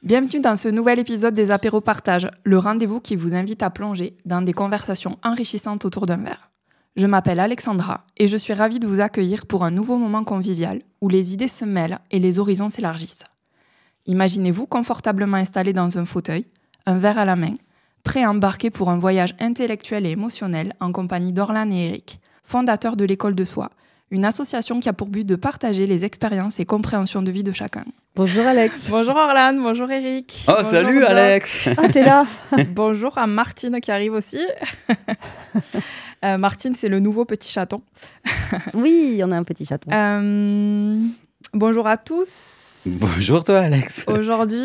Bienvenue dans ce nouvel épisode des Apéros Partage, le rendez-vous qui vous invite à plonger dans des conversations enrichissantes autour d'un verre. Je m'appelle Alexandra et je suis ravie de vous accueillir pour un nouveau moment convivial où les idées se mêlent et les horizons s'élargissent. Imaginez-vous confortablement installé dans un fauteuil, un verre à la main, prêt à embarquer pour un voyage intellectuel et émotionnel en compagnie d'Orlan et Eric, fondateurs de l'École de Soi, une association qui a pour but de partager les expériences et compréhensions de vie de chacun. Bonjour Alex. Bonjour Orlan, bonjour Eric. Oh, bonjour salut Doc. Alex. Ah, t'es là. Bonjour à Martine qui arrive aussi. Martine, c'est le nouveau petit chaton. Oui, on a un petit chaton. Bonjour à tous. Bonjour toi Alex. Aujourd'hui,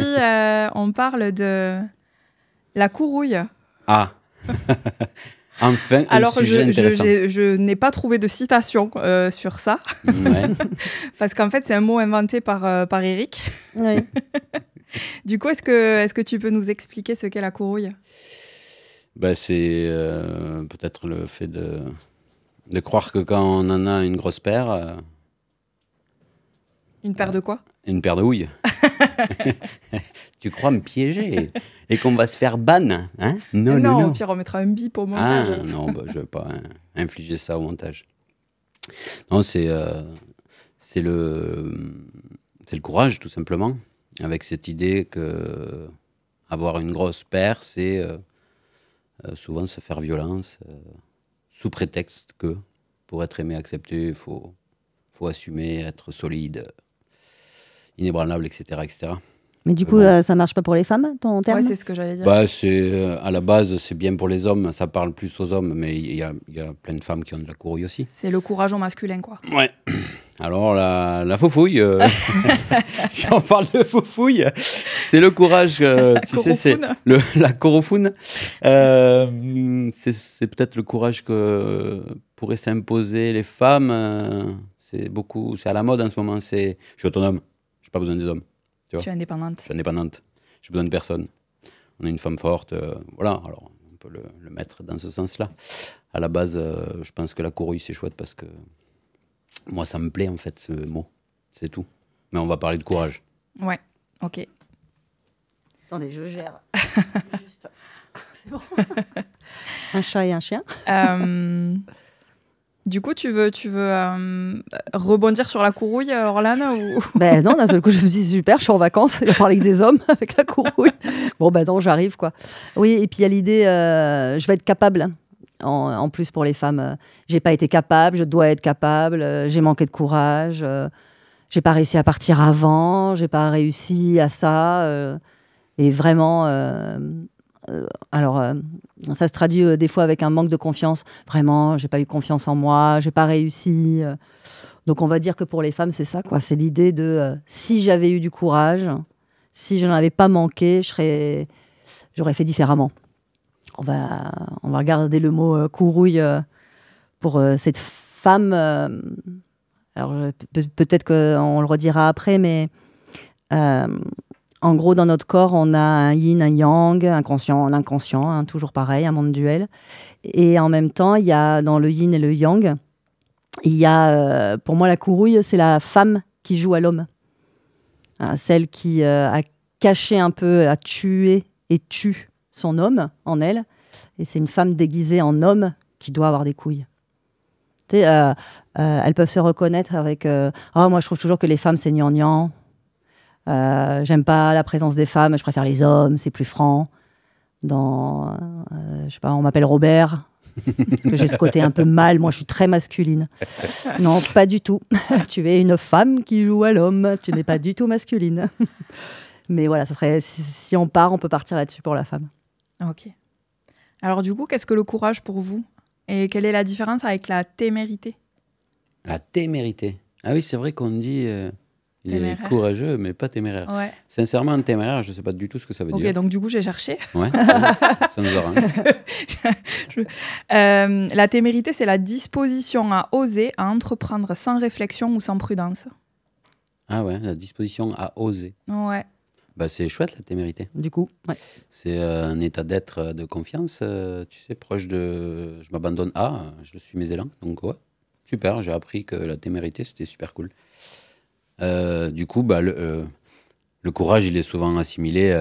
on parle de la courouille. Ah. Enfin, Alors, un sujet intéressant. je n'ai pas trouvé de citation sur ça, Ouais. parce qu'en fait, c'est un mot inventé par Eric. Oui. Du coup, est-ce que tu peux nous expliquer ce qu'est la courouille ? Bah, c'est peut-être le fait de croire que quand on en a une grosse paire, Une paire de quoi ? une paire de houilles, tu crois me piéger et qu'on va se faire ban, hein? Non. Au pire, on mettra un bip au montage. Ah non, bah, je ne vais pas infliger ça au montage. Non, c'est le courage, tout simplement, avec cette idée que avoir une grosse paire, c'est souvent se faire violence, sous prétexte que pour être aimé, accepté, il faut assumer, être solide, inébranlable, etc. etc. Mais du coup, ça marche pas pour les femmes, ton terme ? Ouais, c'est ce que j'allais dire. Bah, à la base, c'est bien pour les hommes, ça parle plus aux hommes, mais il y a plein de femmes qui ont de la courouille aussi. C'est le courage au masculin, quoi. Ouais. Alors, la faufouille, si on parle de faufouille, c'est le courage, tu sais, c'est la corofoune. C'est peut-être le courage que pourraient s'imposer les femmes. C'est à la mode en ce moment. Je suis autonome, je n'ai pas besoin des hommes. Tu es indépendante. Je suis indépendante, j'ai besoin de personne. On est une femme forte, voilà, alors on peut le mettre dans ce sens-là. À la base, je pense que la courouille, c'est chouette parce que moi, ça me plaît en fait, ce mot, c'est tout. Mais on va parler de courage. Ouais, ok. Attendez, je gère. Juste. C'est bon. Un chat et un chien. Du coup, tu veux rebondir sur la courouille, Orlan ou... Ben non, d'un seul coup, je me dis super, je suis en vacances, il va parler avec des hommes, avec la courouille. Bon, ben non, j'arrive, quoi. Oui, et puis il y a l'idée, je vais être capable. En plus, pour les femmes, j'ai pas été capable, je dois être capable, j'ai manqué de courage, j'ai pas réussi à partir avant, j'ai pas réussi à ça. Et vraiment, ça se traduit des fois avec un manque de confiance. Vraiment, j'ai pas eu confiance en moi, j'ai pas réussi. Donc on va dire que pour les femmes, c'est ça, quoi. C'est l'idée de si j'avais eu du courage, si je n'en avais pas manqué, j'aurais fait différemment. On va regarder le mot courouille pour cette femme. Alors peut-être qu'on le redira après, mais en gros, dans notre corps, on a un yin, un yang, un conscient, un inconscient, hein, toujours pareil, un monde duel. Et en même temps, il y a dans le yin et le yang, il y a, pour moi, la courouille, c'est la femme qui joue à l'homme. Hein, celle qui a caché un peu, a tué et tue son homme en elle. Et c'est une femme déguisée en homme qui doit avoir des couilles. Tu sais, elles peuvent se reconnaître avec moi, je trouve toujours que les femmes, c'est gnangnan. J'aime pas la présence des femmes, je préfère les hommes, c'est plus franc. Je sais pas, on m'appelle Robert, parce que j'ai ce côté un peu mâle, moi je suis très masculine. Non, pas du tout. Tu es une femme qui joue à l'homme, tu n'es pas du tout masculine. Mais voilà, ça serait, si on part, on peut partir là-dessus pour la femme. Ok. Alors du coup, qu'est-ce que le courage pour vous ? Et quelle est la différence avec la témérité ? La témérité. Ah oui, c'est vrai qu'on dit il est courageux, mais pas téméraire. Ouais. Sincèrement, téméraire, je ne sais pas du tout ce que ça veut dire. Ok, donc du coup, j'ai cherché. Ouais, ça nous arrange. La témérité, c'est la disposition à oser, à entreprendre sans réflexion ou sans prudence. Ah ouais, la disposition à oser. Ouais. Bah, c'est chouette, la témérité. Du coup, ouais. C'est un état d'être, de confiance, tu sais, proche de... Je m'abandonne je suis mes élans. Donc ouais, super, j'ai appris que la témérité, c'était super cool. Du coup, bah, Le courage, il est souvent assimilé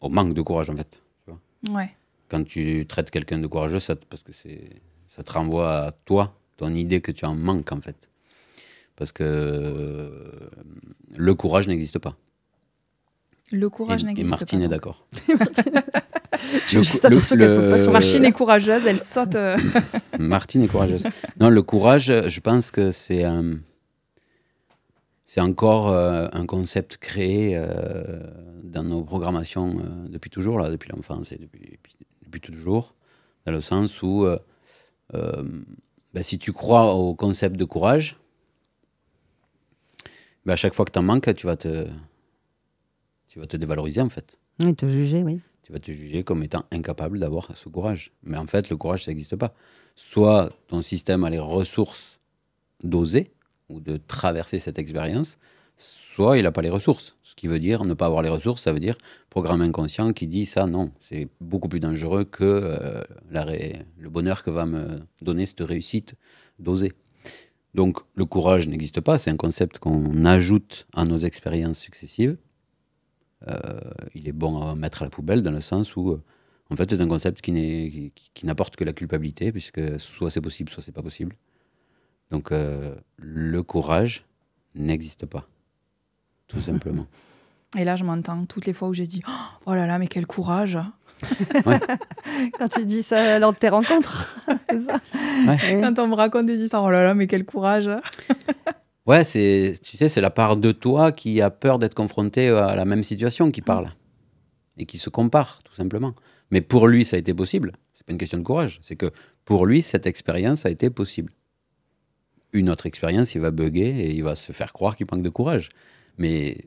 au manque de courage, en fait. Tu vois. Ouais. Quand tu traites quelqu'un de courageux, parce que ça te renvoie à toi, ton idée que tu en manques, en fait. Parce que le courage n'existe pas. Le courage Et n'existe pas. Martine est d'accord. Je suis attention qu'elle saute pas sur Martine est courageuse, elle saute. Martine est courageuse. Non, le courage, je pense que c'est encore un concept créé dans nos programmations depuis toujours, là, depuis l'enfance et depuis toujours, dans le sens où si tu crois au concept de courage, à chaque fois que tu en manques, tu vas te dévaloriser, en fait. Oui, te juger, oui. Tu vas te juger comme étant incapable d'avoir ce courage. Mais en fait, le courage, ça n'existe pas. Soit ton système a les ressources d'oser ou de traverser cette expérience, soit il n'a pas les ressources. Ce qui veut dire ne pas avoir les ressources, ça veut dire programme inconscient qui dit ça, non, c'est beaucoup plus dangereux que le bonheur que va me donner cette réussite d'oser. Donc le courage n'existe pas, c'est un concept qu'on ajoute à nos expériences successives. Il est bon à mettre à la poubelle dans le sens où en fait c'est un concept qui n'apporte que la culpabilité, puisque soit c'est possible, soit c'est pas possible. Donc le courage n'existe pas, tout simplement. Et là je m'entends toutes les fois où j'ai dit oh là là mais quel courage. Ouais. Quand il dit ça lors de tes rencontres. C'est ça. Ouais. Quand on me raconte des histoires, oh là là mais quel courage. Ouais, c'est la part de toi qui a peur d'être confronté à la même situation qui parle et qui se compare, tout simplement. Mais pour lui, ça a été possible. C'est pas une question de courage. C'est que pour lui, cette expérience a été possible. Une autre expérience, il va bugger et il va se faire croire qu'il manque de courage. Mais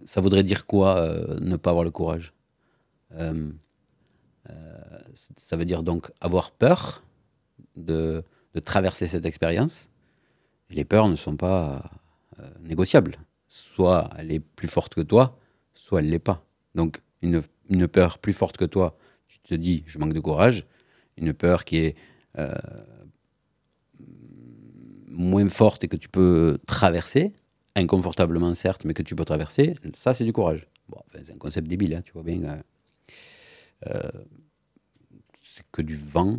ça voudrait dire quoi, ne pas avoir le courage ? Ça veut dire donc avoir peur de traverser cette expérience. Les peurs ne sont pas négociables. Soit elle est plus forte que toi, soit elle ne l'est pas. Donc une peur plus forte que toi, tu te dis je manque de courage. Une peur qui est moins forte et que tu peux traverser, inconfortablement certes, mais que tu peux traverser, ça c'est du courage. Bon, enfin, c'est un concept débile, hein, tu vois bien. C'est que du vent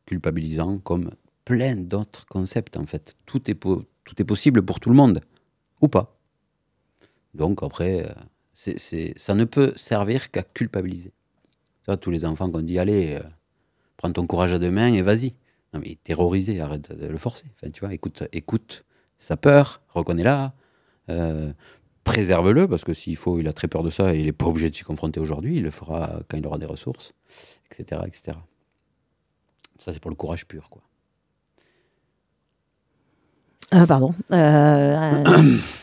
culpabilisant comme plein d'autres concepts, en fait. Tout est possible pour tout le monde, ou pas. Donc après, ça ne peut servir qu'à culpabiliser. Tu vois, tous les enfants qu'on dit, allez, prends ton courage à deux mains et vas-y. Non mais terrorisé, arrête de le forcer. Enfin, tu vois, écoute sa peur, reconnais-la, préserve-le, parce que s'il faut, il a très peur de ça et il n'est pas obligé de s'y confronter aujourd'hui, il le fera quand il aura des ressources, etc. etc. Ça, c'est pour le courage pur, quoi. Pardon.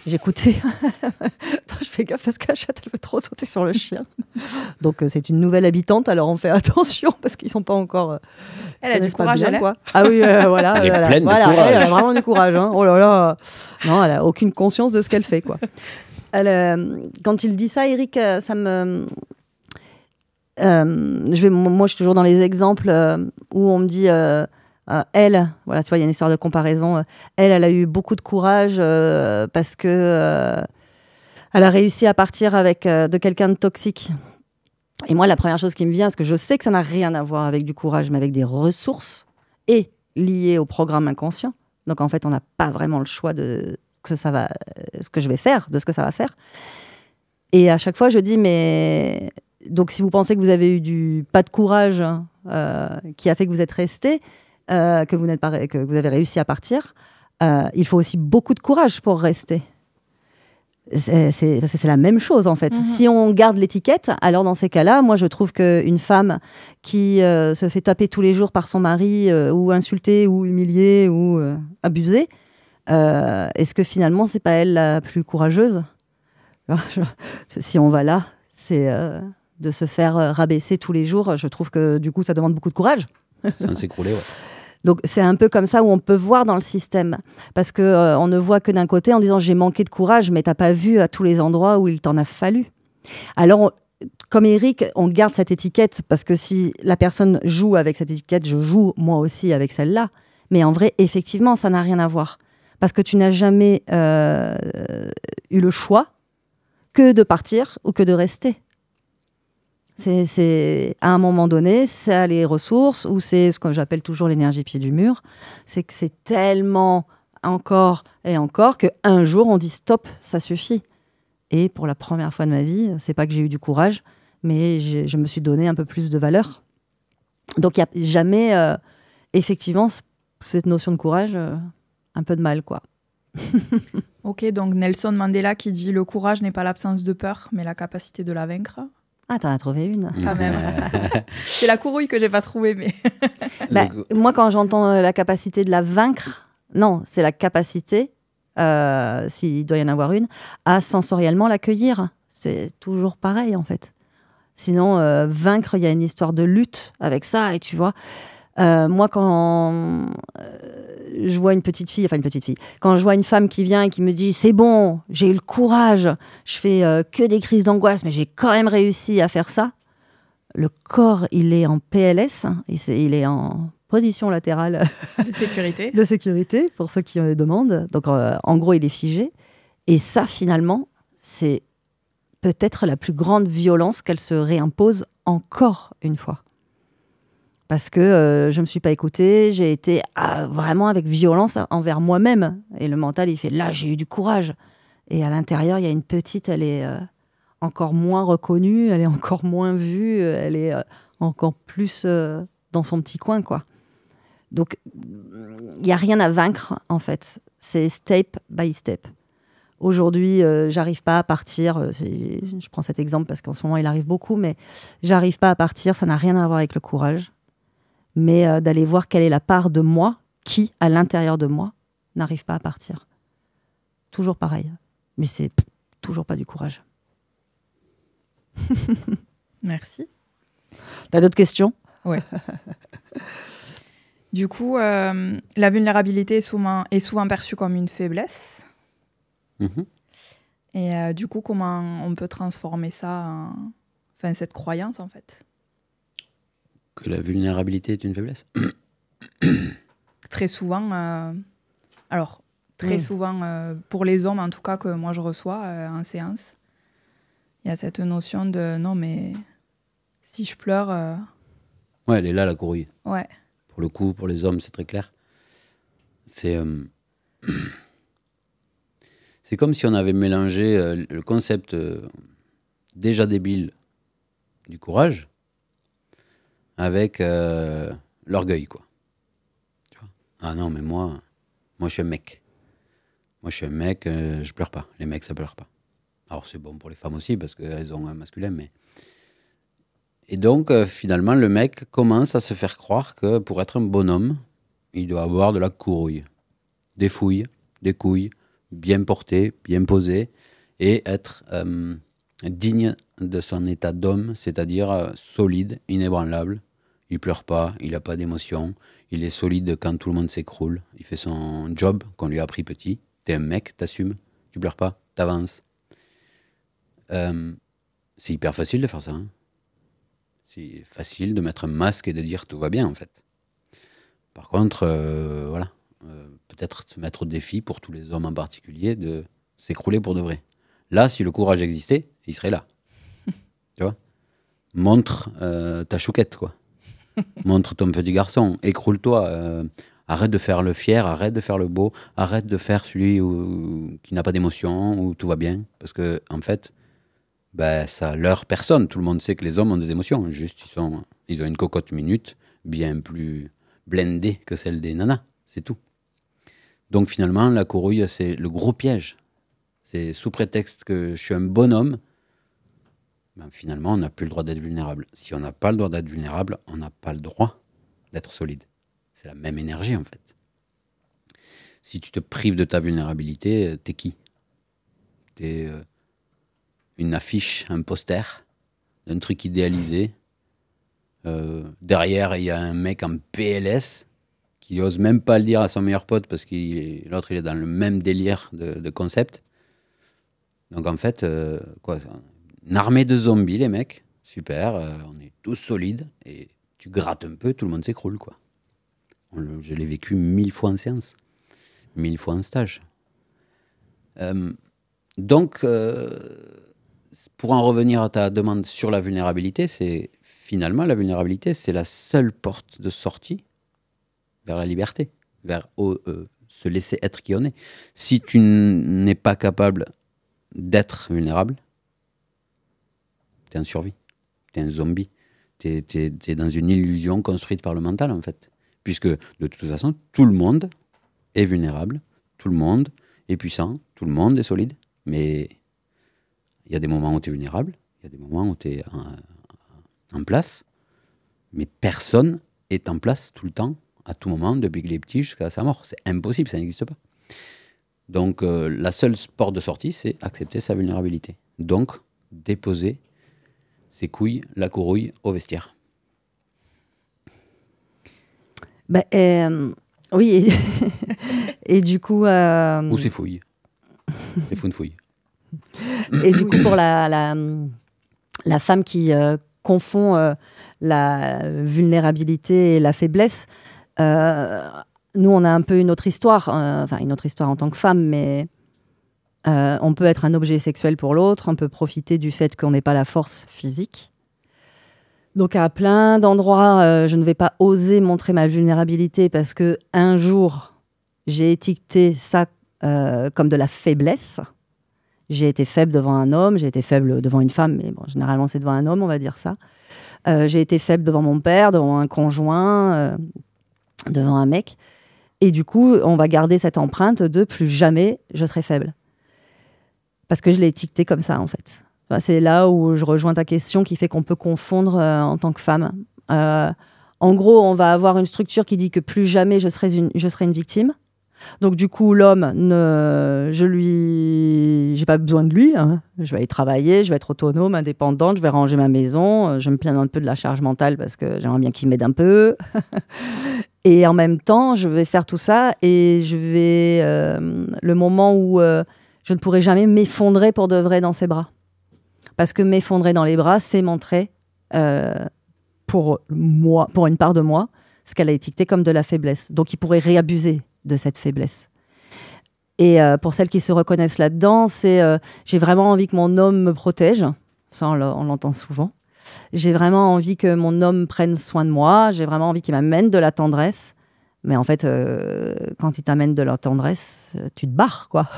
J'écoutais. Attends, je fais gaffe parce que la chatte, elle veut trop sauter sur le chien. Donc, c'est une nouvelle habitante, alors on fait attention parce qu'ils ne sont pas encore. Elle a du courage, bien, elle. Quoi. Ah oui, voilà. Elle est pleine de courage. Elle a vraiment du courage. Hein. Oh là là. Non, elle n'a aucune conscience de ce qu'elle fait, quoi. Quand il dit ça, Eric, ça me. Moi, je suis toujours dans les exemples où on me dit. Elle, voilà, tu vois, il y a une histoire de comparaison. Elle a eu beaucoup de courage parce que elle a réussi à partir avec de quelqu'un de toxique. Et moi, la première chose qui me vient, parce que je sais que ça n'a rien à voir avec du courage, mais avec des ressources et liées au programme inconscient. Donc en fait, on n'a pas vraiment le choix de ce que je vais faire, de ce que ça va faire. Et à chaque fois, je dis, mais donc si vous pensez que vous avez eu pas de courage qui a fait que vous êtes resté, que vous avez réussi à partir, il faut aussi beaucoup de courage pour rester. Parce que c'est la même chose, en fait. Si on garde l'étiquette, alors dans ces cas-là, moi, je trouve qu'une femme qui se fait taper tous les jours par son mari, ou insulter, ou humilier, ou abuser, est-ce que finalement, c'est pas elle la plus courageuse ? Si on va là, c'est de se faire rabaisser tous les jours. Je trouve que, du coup, ça demande beaucoup de courage. Sans s'écrouler, ouais. Donc c'est un peu comme ça où on peut voir dans le système, parce que on ne voit que d'un côté en disant j'ai manqué de courage, mais t'as pas vu à tous les endroits où il t'en a fallu. Alors comme Eric, on garde cette étiquette parce que si la personne joue avec cette étiquette, je joue moi aussi avec celle-là. Mais en vrai, effectivement, ça n'a rien à voir parce que tu n'as jamais eu le choix que de partir ou que de rester. C'est à un moment donné, ça a les ressources, ou c'est ce que j'appelle toujours l'énergie pied du mur. C'est que c'est tellement encore et encore qu'un jour, on dit stop, ça suffit. Et pour la première fois de ma vie, c'est pas que j'ai eu du courage, mais je me suis donné un peu plus de valeur. Donc il n'y a jamais, effectivement, cette notion de courage, un peu de mal, quoi. Ok, donc Nelson Mandela qui dit « Le courage n'est pas l'absence de peur, mais la capacité de la vaincre ». Ah, t'en as trouvé une. Quand même. C'est la courouille que j'ai pas trouvée, mais... Moi, quand j'entends la capacité de la vaincre, non, c'est la capacité, s'il doit y en avoir une, à sensoriellement l'accueillir. C'est toujours pareil, en fait. Sinon, vaincre, il y a une histoire de lutte avec ça, et tu vois... moi, quand je vois une petite fille, quand je vois une femme qui vient et qui me dit « c'est bon, j'ai eu le courage, je fais que des crises d'angoisse, mais j'ai quand même réussi à faire ça », le corps, il est en PLS, il est en position latérale de sécurité, pour ceux qui demandent. Donc, en gros, il est figé. Et ça, finalement, c'est peut-être la plus grande violence qu'elle se réimpose encore une fois. Parce que je ne me suis pas écoutée, j'ai été vraiment avec violence envers moi-même. Et le mental, il fait, là, j'ai eu du courage. Et à l'intérieur, il y a une petite, elle est encore moins reconnue, elle est encore moins vue, elle est encore plus dans son petit coin, quoi. Donc, il n'y a rien à vaincre, en fait. C'est step by step. Aujourd'hui, j'arrive pas à partir. Je prends cet exemple parce qu'en ce moment, il arrive beaucoup, mais j'arrive pas à partir, ça n'a rien à voir avec le courage. Mais d'aller voir quelle est la part de moi qui, à l'intérieur de moi, n'arrive pas à partir. Toujours pareil. Mais c'est toujours pas du courage. Merci. T'as d'autres questions ? Ouais. Du coup, la vulnérabilité est souvent perçue comme une faiblesse. Mm-hmm. Et du coup, comment on peut transformer ça enfin, cette croyance, en fait ? Que la vulnérabilité est une faiblesse ? Très souvent, souvent, pour les hommes en tout cas que moi je reçois en séance, il y a cette notion de non mais si je pleure... Ouais, elle est là la courouille. Ouais. Pour le coup, pour les hommes, c'est très clair. C'est comme si on avait mélangé le concept déjà débile du courage avec l'orgueil, quoi. Tu vois ? Ah non, mais moi je suis un mec. Moi, je suis un mec, je pleure pas. Les mecs, ça pleure pas. Alors, c'est bon pour les femmes aussi, parce qu'elles ont un masculin, mais... Et donc, finalement, le mec commence à se faire croire que pour être un bonhomme, il doit avoir de la courouille. Des fouilles, des couilles, bien portées, bien posées, et être digne de son état d'homme, c'est-à-dire solide, inébranlable. Il pleure pas, il n'a pas d'émotion, il est solide quand tout le monde s'écroule, il fait son job qu'on lui a appris petit. T'es un mec, t'assumes, tu pleures pas, t'avances. C'est hyper facile de faire ça. Hein. C'est facile de mettre un masque et de dire tout va bien en fait. Par contre, voilà, peut-être se mettre au défi pour tous les hommes en particulier de s'écrouler pour de vrai. Là, si le courage existait, il serait là. Tu vois ? Montre ta chouquette, quoi. Montre ton petit garçon, écroule-toi, arrête de faire le fier, arrête de faire le beau, arrête de faire celui qui n'a pas d'émotion, où tout va bien. Parce que, en fait, ça leurre personne. Tout le monde sait que les hommes ont des émotions. Juste, ils ont une cocotte minute bien plus blindée que celle des nanas. C'est tout. Donc, finalement, la courouille, c'est le gros piège. C'est sous prétexte que je suis un bonhomme. Finalement, on n'a plus le droit d'être vulnérable. Si on n'a pas le droit d'être vulnérable, on n'a pas le droit d'être solide. C'est la même énergie, en fait. Si tu te prives de ta vulnérabilité, t'es qui ? T'es une affiche, un poster, un truc idéalisé. Derrière, il y a un mec en PLS qui n'ose même pas le dire à son meilleur pote parce que l'autre, il est dans le même délire de concept. Donc, en fait, une armée de zombies, les mecs. Super, on est tous solides. Et tu grattes un peu, tout le monde s'écroule, quoi. Je l'ai vécu 1000 fois en séance. 1000 fois en stage. Donc, pour en revenir à ta demande sur la vulnérabilité, c'est finalement la vulnérabilité, c'est la seule porte de sortie vers la liberté, vers se laisser être qui on est. Si tu n'es pas capable d'être vulnérable, t'es en survie, t'es un zombie, t'es dans une illusion construite par le mental en fait. Puisque de toute façon, tout le monde est vulnérable, tout le monde est puissant, tout le monde est solide, mais il y a des moments où tu es vulnérable, il y a des moments où tu es en place, mais personne est en place tout le temps, à tout moment, depuis qu'il est petit jusqu'à sa mort. C'est impossible, ça n'existe pas. Donc la seule porte de sortie, c'est accepter sa vulnérabilité. Donc déposer ses couilles, la courouille au vestiaire. Bah, oui, et du coup... Ou ses fouilles. C'est fou une fouille. Et du coup, pour la femme qui confond la vulnérabilité et la faiblesse, nous, on a un peu une autre histoire, une autre histoire en tant que femme, mais on peut être un objet sexuel pour l'autre, on peut profiter du fait qu'on n'ait pas la force physique. Donc, à plein d'endroits, je ne vais pas oser montrer ma vulnérabilité parce qu'un jour, j'ai étiqueté ça comme de la faiblesse. J'ai été faible devant un homme, j'ai été faible devant une femme, mais bon, généralement, c'est devant un homme, on va dire ça. J'ai été faible devant mon père, devant un conjoint, devant un mec. Et du coup, on va garder cette empreinte de plus jamais je serai faible. Parce que je l'ai étiqueté comme ça, en fait. C'est là où je rejoins ta question qui fait qu'on peut confondre en tant que femme. En gros, on va avoir une structure qui dit que plus jamais je serai une victime. Donc du coup, l'homme, j'ai pas besoin de lui. Hein. Je vais aller travailler, je vais être autonome, indépendante, je vais ranger ma maison. Je me plains un peu de la charge mentale parce que j'aimerais bien qu'il m'aide un peu. Et en même temps, je vais faire tout ça et je vais le moment où je ne pourrai jamais m'effondrer pour de vrai dans ses bras. Parce que m'effondrer dans les bras, c'est montrer pour une part de moi ce qu'elle a étiqueté comme de la faiblesse. Donc il pourrait réabuser de cette faiblesse. Et pour celles qui se reconnaissent là-dedans, c'est j'ai vraiment envie que mon homme me protège. Ça, on l'entend souvent. J'ai vraiment envie que mon homme prenne soin de moi. J'ai vraiment envie qu'il m'amène de la tendresse. Mais en fait, quand il t'amène de la tendresse, tu te barres, quoi.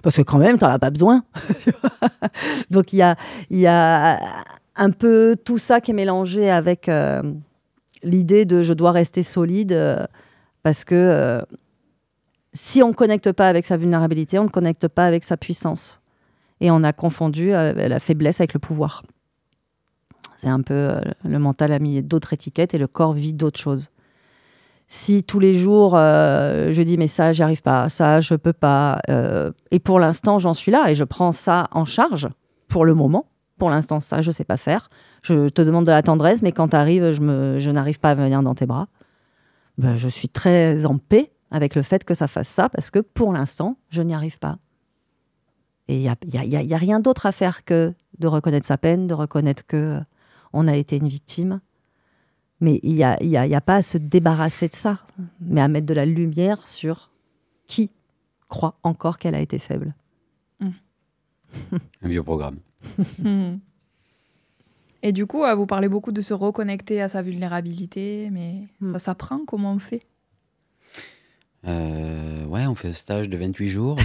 Parce que quand même, t'en as pas besoin. Donc, il y a un peu tout ça qui est mélangé avec l'idée de je dois rester solide parce que si on ne connecte pas avec sa vulnérabilité, on ne connecte pas avec sa puissance. Et on a confondu la faiblesse avec le pouvoir. C'est un peu... le mental a mis d'autres étiquettes et le corps vit d'autres choses. Si tous les jours, je dis « mais ça, j'y arrive pas, ça, je peux pas », et pour l'instant, j'en suis là et je prends ça en charge pour le moment. Pour l'instant, ça, je sais pas faire. Je te demande de la tendresse, mais quand tu arrives, je n'arrive pas à venir dans tes bras. Ben, je suis très en paix avec le fait que ça fasse ça parce que pour l'instant, je n'y arrive pas. Et il y a rien d'autre à faire que de reconnaître sa peine, de reconnaître qu'on a été une victime. Mais il y a pas à se débarrasser de ça, mais à mettre de la lumière sur qui croit encore qu'elle a été faible. Un vieux programme. Et du coup, vous parlez beaucoup de se reconnecter à sa vulnérabilité, mais ça s'apprend, comment on fait ? Ouais, on fait un stage de 28 jours.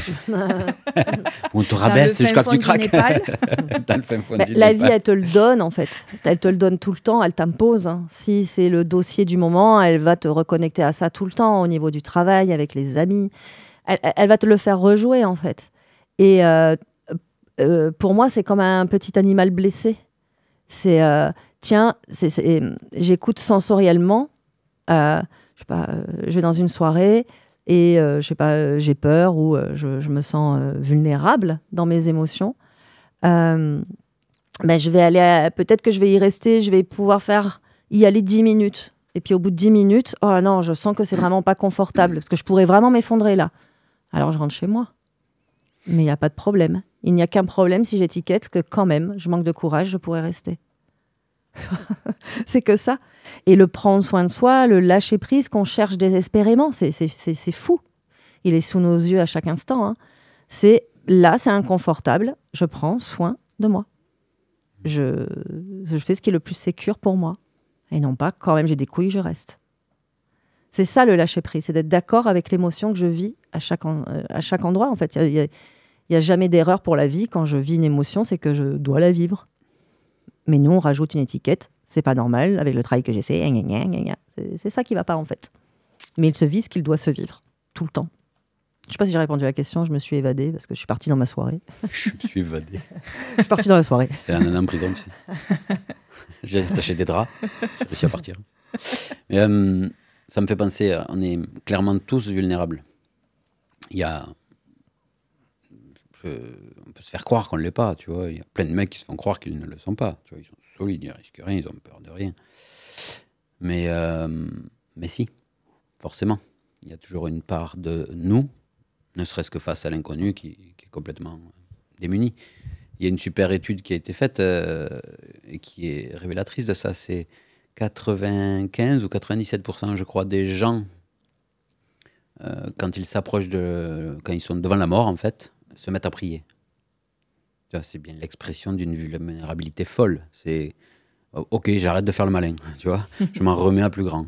On te rabaisse jusqu'à ce que tu craques. Dans le fin fond du la vie, elle te le donne, en fait. Elle te le donne tout le temps, elle t'impose. Hein. Si c'est le dossier du moment, elle va te reconnecter à ça tout le temps, au niveau du travail, avec les amis. Elle va te le faire rejouer, en fait. Et pour moi, c'est comme un petit animal blessé. C'est, j'écoute sensoriellement. Je sais pas, je vais dans une soirée et je sais pas, j'ai peur ou je me sens vulnérable dans mes émotions. Je vais aller, peut-être que je vais y rester, je vais pouvoir y aller 10 minutes. Et puis au bout de 10 minutes, oh non, je sens que c'est vraiment pas confortable, parce que je pourrais vraiment m'effondrer là. Alors je rentre chez moi. Mais il n'y a pas de problème. Il n'y a qu'un problème si j'étiquette que quand même, je manque de courage, je pourrais rester. C'est que ça. Et le prendre soin de soi, le lâcher prise qu'on cherche désespérément, c'est fou. Il est sous nos yeux à chaque instant. Hein. Là, c'est inconfortable. Je prends soin de moi. Je fais ce qui est le plus sécure pour moi. Et non pas, quand même, j'ai des couilles, je reste. C'est ça le lâcher-prise, c'est d'être d'accord avec l'émotion que je vis à chaque endroit. En fait, il n'y a jamais d'erreur pour la vie. Quand je vis une émotion, c'est que je dois la vivre. Mais nous, on rajoute une étiquette. C'est pas normal, avec le travail que j'ai fait. C'est ça qui va pas, en fait. Mais il se vit ce qu'il doit se vivre, tout le temps. Je sais pas si j'ai répondu à la question, je me suis évadée parce que je suis partie dans ma soirée. Je me suis évadé. Je suis partie dans la soirée. C'est un an en prison aussi. J'ai attaché des draps, j'ai réussi à partir. Mais ça me fait penser, on est clairement tous vulnérables. Il y a... on peut se faire croire qu'on ne l'est pas, tu vois. Il y a plein de mecs qui se font croire qu'ils ne le sont pas. Tu vois, ils sont solides, ils ne risquent rien, ils ont peur de rien. Mais si, forcément. Il y a toujours une part de nous, ne serait-ce que face à l'inconnu, qui est complètement démuni. Il y a une super étude qui a été faite et qui est révélatrice de ça. C'est 95 ou 97%, je crois, des gens, quand ils s'approchent quand ils sont devant la mort, en fait, se mettent à prier. Tu vois, c'est bien l'expression d'une vulnérabilité folle. C'est ok, j'arrête de faire le malin, tu vois, je m'en remets à plus grand.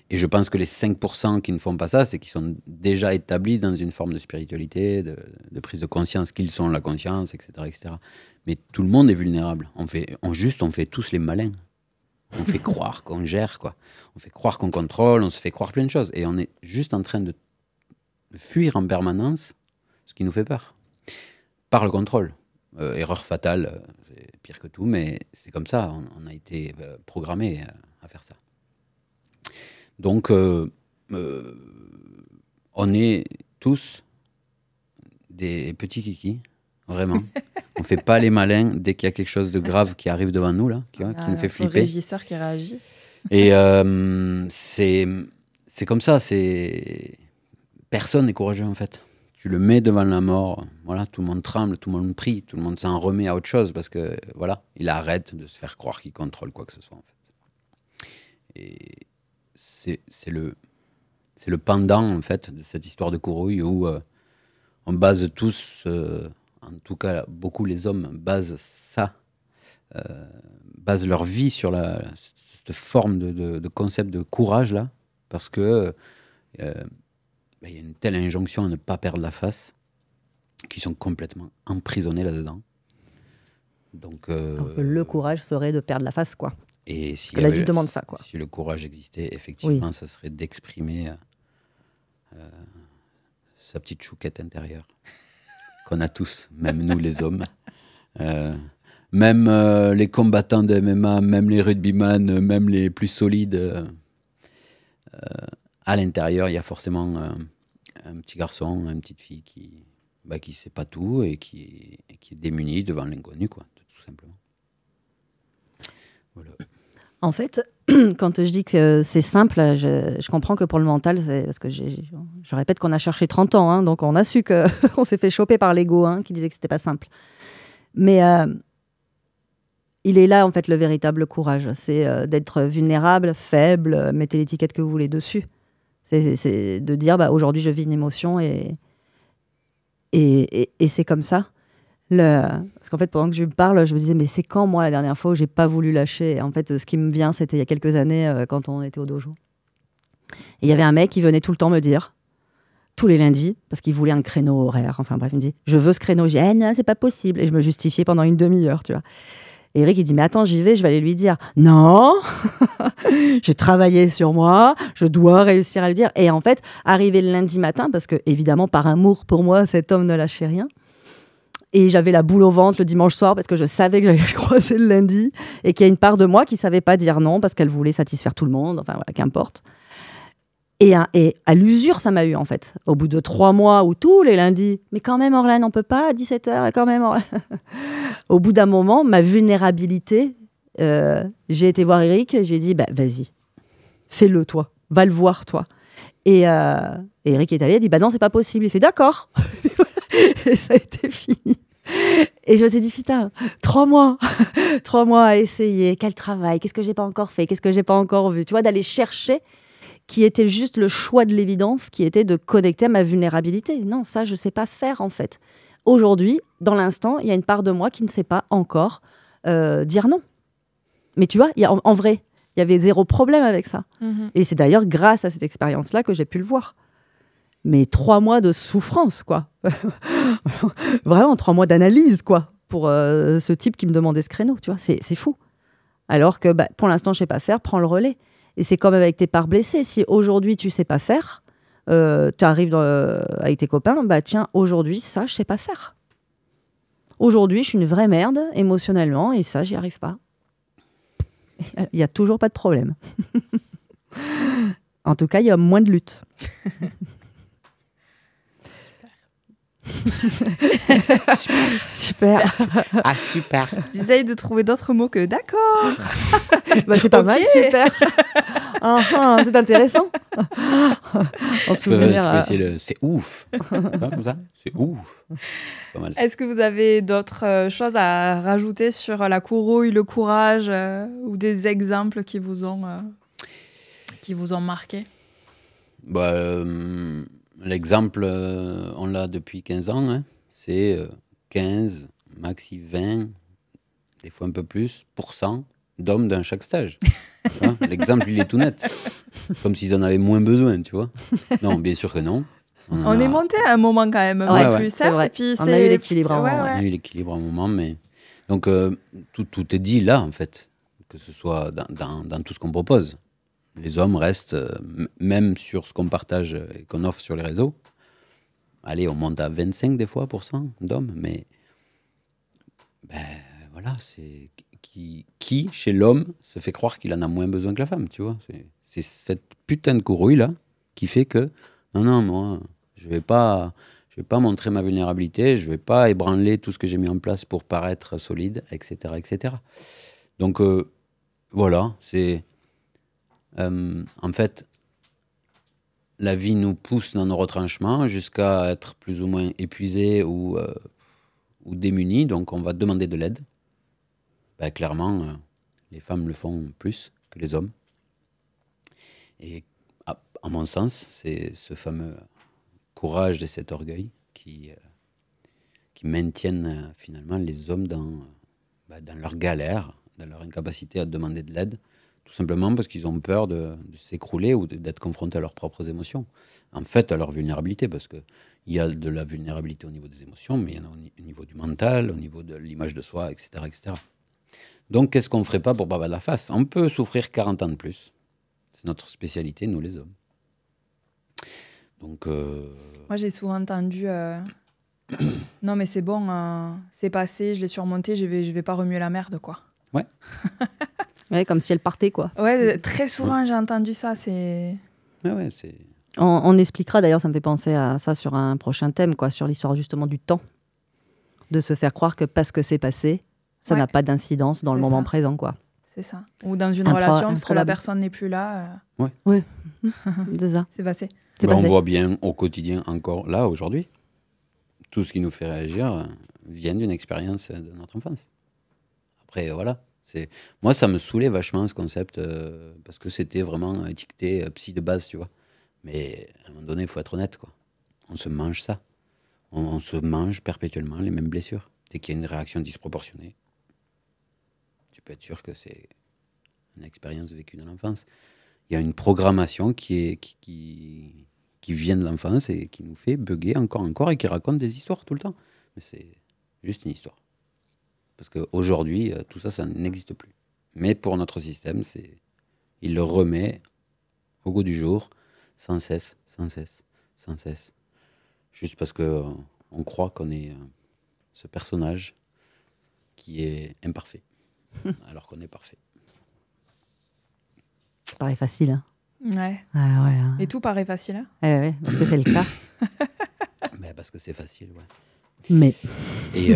Et je pense que les 5% qui ne font pas ça, c'est qu'ils sont déjà établis dans une forme de spiritualité, de prise de conscience qu'ils sont la conscience, etc., etc. Mais tout le monde est vulnérable. On fait tous les malins. On fait croire qu'on gère, quoi. On fait croire qu'on contrôle, on se fait croire plein de choses. Et on est juste en train de fuir en permanence ce qui nous fait peur. Par le contrôle. Erreur fatale, c'est pire que tout, mais c'est comme ça. On a été programmé à faire ça. Donc, on est tous des petits kikis, vraiment. On ne fait pas les malins dès qu'il y a quelque chose de grave qui arrive devant nous, là, qui nous fait flipper. Le régisseur qui réagit. Et c'est comme ça. Personne n'est courageux, en fait. Tu le mets devant la mort, voilà, tout le monde tremble, tout le monde prie, tout le monde s'en remet à autre chose parce que, voilà, il arrête de se faire croire qu'il contrôle quoi que ce soit, en fait. Et c'est le pendant, en fait, de cette histoire de Courrouille où on base tous, en tout cas beaucoup les hommes basent leur vie sur cette forme de concept de courage là, parce que y a une telle injonction à ne pas perdre la face qu'ils sont complètement emprisonnés là-dedans. Donc le courage serait de perdre la face, quoi. Et si la vie demande ça, quoi. Si le courage existait, effectivement, oui. Ça serait d'exprimer sa petite chouquette intérieure qu'on a tous, même nous les hommes. Même les combattants de MMA, même les rugbyman, même les plus solides. À l'intérieur, il y a forcément un petit garçon, une petite fille qui sait pas tout et qui est démuni devant l'inconnu, quoi, tout simplement. Voilà. En fait, quand je dis que c'est simple, je comprends que pour le mental, c'est parce que je répète qu'on a cherché 30 ans, hein, donc on a su qu'on s'est fait choper par l'ego, hein, qui disait que c'était pas simple. Mais il est là, en fait, le véritable courage. C'est d'être vulnérable, faible, mettez l'étiquette que vous voulez dessus. C'est de dire, aujourd'hui, je vis une émotion et c'est comme ça. Parce qu'en fait, pendant que je parle, je me disais, mais c'est quand, moi, la dernière fois où j'ai pas voulu lâcher? Et en fait, ce qui me vient, c'était il y a quelques années, quand on était au dojo. Et il y avait un mec qui venait tout le temps me dire, tous les lundis, parce qu'il voulait un créneau horaire. Enfin bref, il me dit, je veux ce créneau. J'ai dit, non, c'est pas possible. Et je me justifiais pendant une demi-heure, tu vois. Et Eric, il dit, mais attends, j'y vais, je vais aller lui dire. Non, j'ai travaillé sur moi, je dois réussir à le dire. Et en fait, arrivé le lundi matin, parce que évidemment, par amour pour moi, cet homme ne lâchait rien. Et j'avais la boule au ventre le dimanche soir parce que je savais que j'allais le croiser le lundi et qu'il y a une part de moi qui ne savait pas dire non parce qu'elle voulait satisfaire tout le monde, enfin voilà, qu'importe. Et à l'usure, ça m'a eu, en fait. Au bout de 3 mois où tous les lundis, mais quand même, Orlane, on ne peut pas à 17h, quand même, Orlane. Au bout d'un moment, ma vulnérabilité, j'ai été voir Eric et j'ai dit, vas-y, fais-le, toi, va le voir, toi. Et Eric est allé, il a dit, non, c'est pas possible. Il fait, d'accord. Et ça a été fini. Et je me suis dit, putain, 3 mois, 3 mois à essayer, quel travail, qu'est-ce que j'ai pas encore fait, qu'est-ce que j'ai pas encore vu, tu vois, d'aller chercher, qui était juste le choix de l'évidence, qui était de connecter à ma vulnérabilité. Non, ça, je sais pas faire, en fait. aujourd'hui, dans l'instant, il y a une part de moi qui ne sait pas encore dire non. Mais tu vois, en vrai, il y avait zéro problème avec ça. Et c'est d'ailleurs grâce à cette expérience-là que j'ai pu le voir. Mais 3 mois de souffrance, quoi. Vraiment, 3 mois d'analyse, quoi, pour ce type qui me demandait ce créneau, tu vois. C'est fou. Alors que pour l'instant, je ne sais pas faire, prends le relais. Et c'est comme avec tes parts blessées. Si aujourd'hui, tu ne sais pas faire, tu arrives avec tes copains, tiens, aujourd'hui, ça, je ne sais pas faire. Aujourd'hui, je suis une vraie merde émotionnellement et ça, j'y arrive pas. Il n'y a toujours pas de problème. En tout cas, il y a moins de lutte. Super. Ah, super. J'essaye de trouver d'autres mots que d'accord. C'est pas mal, super. C'est intéressant. En Tu peux essayer le c'est ouf. Comme ça, c'est ouf. Pas mal. Est-ce que vous avez d'autres choses à rajouter sur la courouille, le courage ou des exemples qui vous ont marqué? L'exemple, on l'a depuis 15 ans. Hein. C'est 15, maxi 20, des fois un peu plus, d'hommes dans chaque stage. L'exemple, il est tout net. Comme s'ils en avaient moins besoin, tu vois. Non, bien sûr que non. On est monté à un moment quand même, plus c'est vrai. Et puis on a eu l'équilibre à un moment. On a eu l'équilibre à un moment, mais... Donc, tout est dit là, en fait, que ce soit dans tout ce qu'on propose. Les hommes restent, même sur ce qu'on partage et qu'on offre sur les réseaux, allez, on monte à 25 des fois % d'hommes, mais voilà, c'est qui chez l'homme se fait croire qu'il en a moins besoin que la femme, tu vois. C'est cette putain de courouille-là qui fait que, non, moi, je vais pas montrer ma vulnérabilité, je vais pas ébranler tout ce que j'ai mis en place pour paraître solide, etc., etc. Donc, voilà, c'est... en fait, la vie nous pousse dans nos retranchements jusqu'à être plus ou moins épuisés ou démunis, donc on va demander de l'aide. Clairement, les femmes le font plus que les hommes. Et à mon sens, c'est ce fameux courage et cet orgueil qui maintiennent finalement les hommes dans leur galère, dans leur incapacité à demander de l'aide. Tout simplement parce qu'ils ont peur de s'écrouler ou d'être confrontés à leurs propres émotions. En fait, à leur vulnérabilité, parce qu'il y a de la vulnérabilité au niveau des émotions, mais il y en a au niveau du mental, au niveau de l'image de soi, etc. etc. Donc, qu'est-ce qu'on ne ferait pas pour pas battre la face? On peut souffrir 40 ans de plus. C'est notre spécialité, nous les hommes. Donc... Moi, j'ai souvent entendu... non, mais c'est bon, c'est passé, je l'ai surmonté, je vais pas remuer la merde, quoi. Ouais. Ouais, comme si elle partait, quoi. Ouais, très souvent, j'ai entendu ça. C'est... Ouais, c'est... On expliquera, d'ailleurs, ça me fait penser à ça sur un prochain thème, quoi, sur l'histoire justement du temps. De se faire croire que parce que c'est passé, ça n'a pas d'incidence dans le moment présent, quoi. C'est ça. Ou dans une relation, parce que la personne n'est plus là. Ouais. C'est ça. C'est passé. On voit bien au quotidien encore, là, aujourd'hui, tout ce qui nous fait réagir vient d'une expérience de notre enfance. Après, voilà. Moi, ça me saoulait vachement ce concept parce que c'était vraiment étiqueté psy de base, tu vois. Mais à un moment donné, il faut être honnête, quoi. On se mange ça. On se mange perpétuellement les mêmes blessures. Dès qu'il y a une réaction disproportionnée, tu peux être sûr que c'est une expérience vécue dans l'enfance. Il y a une programmation qui vient de l'enfance et qui nous fait bugger encore et qui raconte des histoires tout le temps. Mais c'est juste une histoire. Parce qu'aujourd'hui, tout ça, ça n'existe plus. Mais pour notre système, il le remet au goût du jour, sans cesse. Juste parce qu'on croit qu'on est ce personnage qui est imparfait, alors qu'on est parfait. Ça paraît facile, hein. Ouais. Ah, ouais, hein. Et tout paraît facile, hein. Ouais, parce que c'est le cas. Parce que c'est facile, ouais. Mais... Et...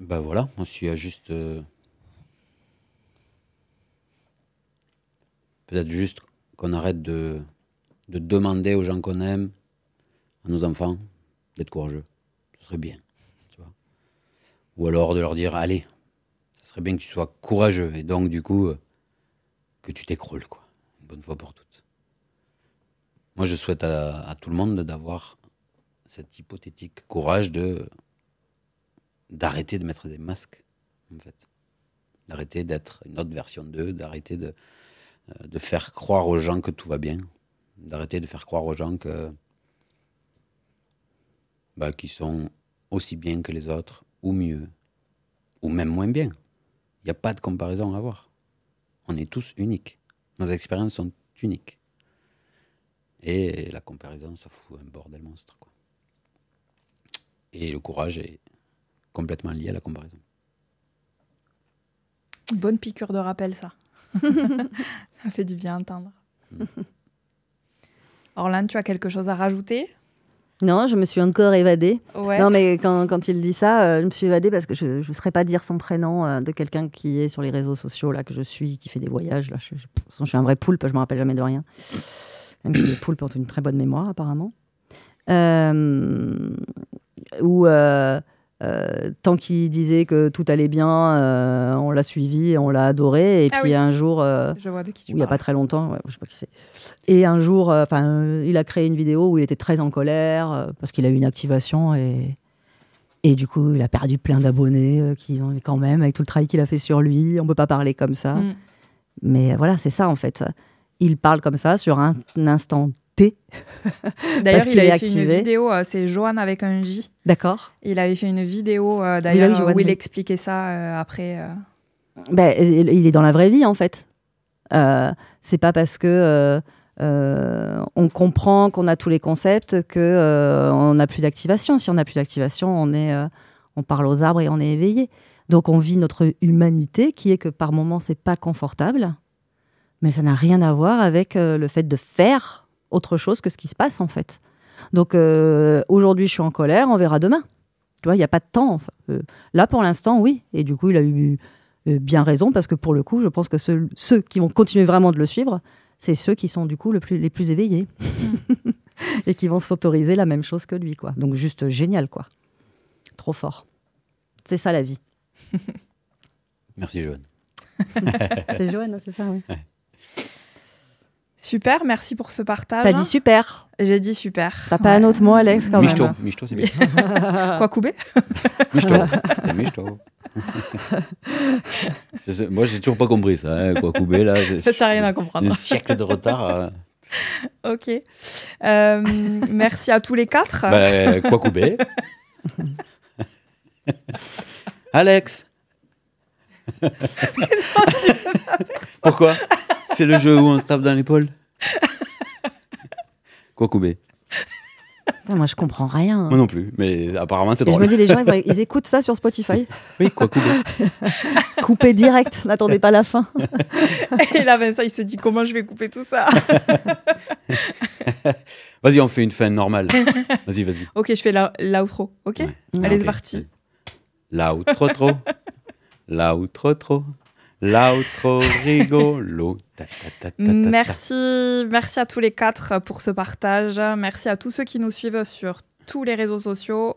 voilà, il y a juste... peut-être juste qu'on arrête de demander aux gens qu'on aime, à nos enfants, d'être courageux. Ce serait bien, tu vois. Ou alors de leur dire, allez, ça serait bien que tu sois courageux. Et donc, du coup, que tu t'écroules, quoi. Une bonne fois pour toutes. Moi, je souhaite à tout le monde d'avoir cet hypothétique courage d'arrêter de mettre des masques, en fait. D'arrêter d'être une autre version d'eux, d'arrêter de faire croire aux gens que tout va bien, d'arrêter de faire croire aux gens qu'ils sont aussi bien que les autres, ou mieux, ou même moins bien. Il n'y a pas de comparaison à avoir. On est tous uniques. Nos expériences sont uniques. Et la comparaison, ça fout un bordel monstre, quoi. Et le courage est complètement lié à la comparaison. Bonne piqûre de rappel, ça. Ça fait du bien à entendre. Orlan, tu as quelque chose à rajouter? Non, je me suis encore évadée. Ouais. Non, mais quand il dit ça, je me suis évadée parce que je ne saurais pas dire son prénom de quelqu'un qui est sur les réseaux sociaux, là, que je suis, qui fait des voyages. Là. Je suis un vrai poulpe, je ne me rappelle jamais de rien. Même si les poulpes ont une très bonne mémoire, apparemment. Tant qu'il disait que tout allait bien, on l'a suivi, on l'a adoré. Et puis un jour, je vois de qui tu il n'y a pas très longtemps, je ne sais pas qui c'est. Et un jour, il a créé une vidéo où il était très en colère parce qu'il a eu une activation et du coup, il a perdu plein d'abonnés quand même, avec tout le travail qu'il a fait sur lui. On ne peut pas parler comme ça. Mais voilà, c'est ça en fait. Il parle comme ça sur un instant T. D'ailleurs, il avait fait une vidéo, c'est Johan avec un J. D'accord. Il avait fait une vidéo d'ailleurs où il expliquait ça après. Il est dans la vraie vie en fait. C'est pas parce que on comprend qu'on a tous les concepts que on n'a plus d'activation. Si on n'a plus d'activation, on parle aux arbres et on est éveillé. Donc on vit notre humanité qui est que par moments c'est pas confortable, mais ça n'a rien à voir avec le fait de faire autre chose que ce qui se passe en fait. Donc aujourd'hui je suis en colère, on verra demain. Tu vois, il n'y a pas de temps. Là pour l'instant oui, et du coup il a eu bien raison parce que pour le coup je pense que ceux qui vont continuer vraiment de le suivre, c'est ceux qui sont du coup les plus éveillés et qui vont s'autoriser la même chose que lui, quoi. Donc juste génial, quoi. Trop fort. C'est ça la vie. Merci Johan. C'est Johan, c'est ça, oui. Super, merci pour ce partage. T'as dit super. J'ai dit super. T'as pas un autre mot, Alex, quand même. Michto, c'est bien. Quoi, Koubé? Michto, c'est Michto. Moi, j'ai toujours pas compris ça. Hein, quoi, Koubé, là. Ça sert à rien à comprendre. Un siècle de retard. Ok. Merci à tous les quatre. Quoi, Koubé? Alex. Pourquoi? C'est le jeu où on se tape dans l'épaule. Quoi, Koubé? Moi, je comprends rien. Moi non plus, mais apparemment, c'est drôle. Je me dis, les gens, ils écoutent ça sur Spotify. Oui, quoi, Koubé? Coupé direct, n'attendez pas la fin. Et là, Vincent, il se dit, comment je vais couper tout ça? Vas-y, on fait une fin normale. Vas-y. Ok, je fais l'outro, ok? Ouais. Allez, Okay. c'est parti. L'outro. L'outro. L'outro rigolo. Merci à tous les quatre pour ce partage. Merci à tous ceux qui nous suivent sur tous les réseaux sociaux.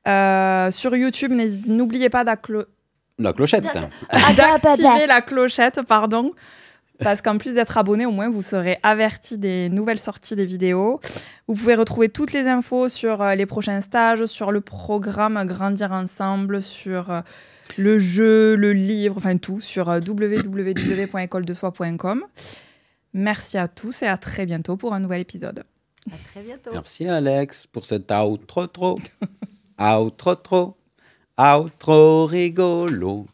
Sur YouTube, n'oubliez pas La clochette. d'activer la clochette, pardon. Parce qu'en plus d'être abonné, au moins, vous serez averti des nouvelles sorties des vidéos. Vous pouvez retrouver toutes les infos sur les prochains stages, sur le programme Grandir Ensemble, sur le jeu, le livre, enfin tout, sur www.écoledesoi.com. Merci à tous et à très bientôt pour un nouvel épisode. À très bientôt. Merci Alex pour cet outro. Outro rigolo.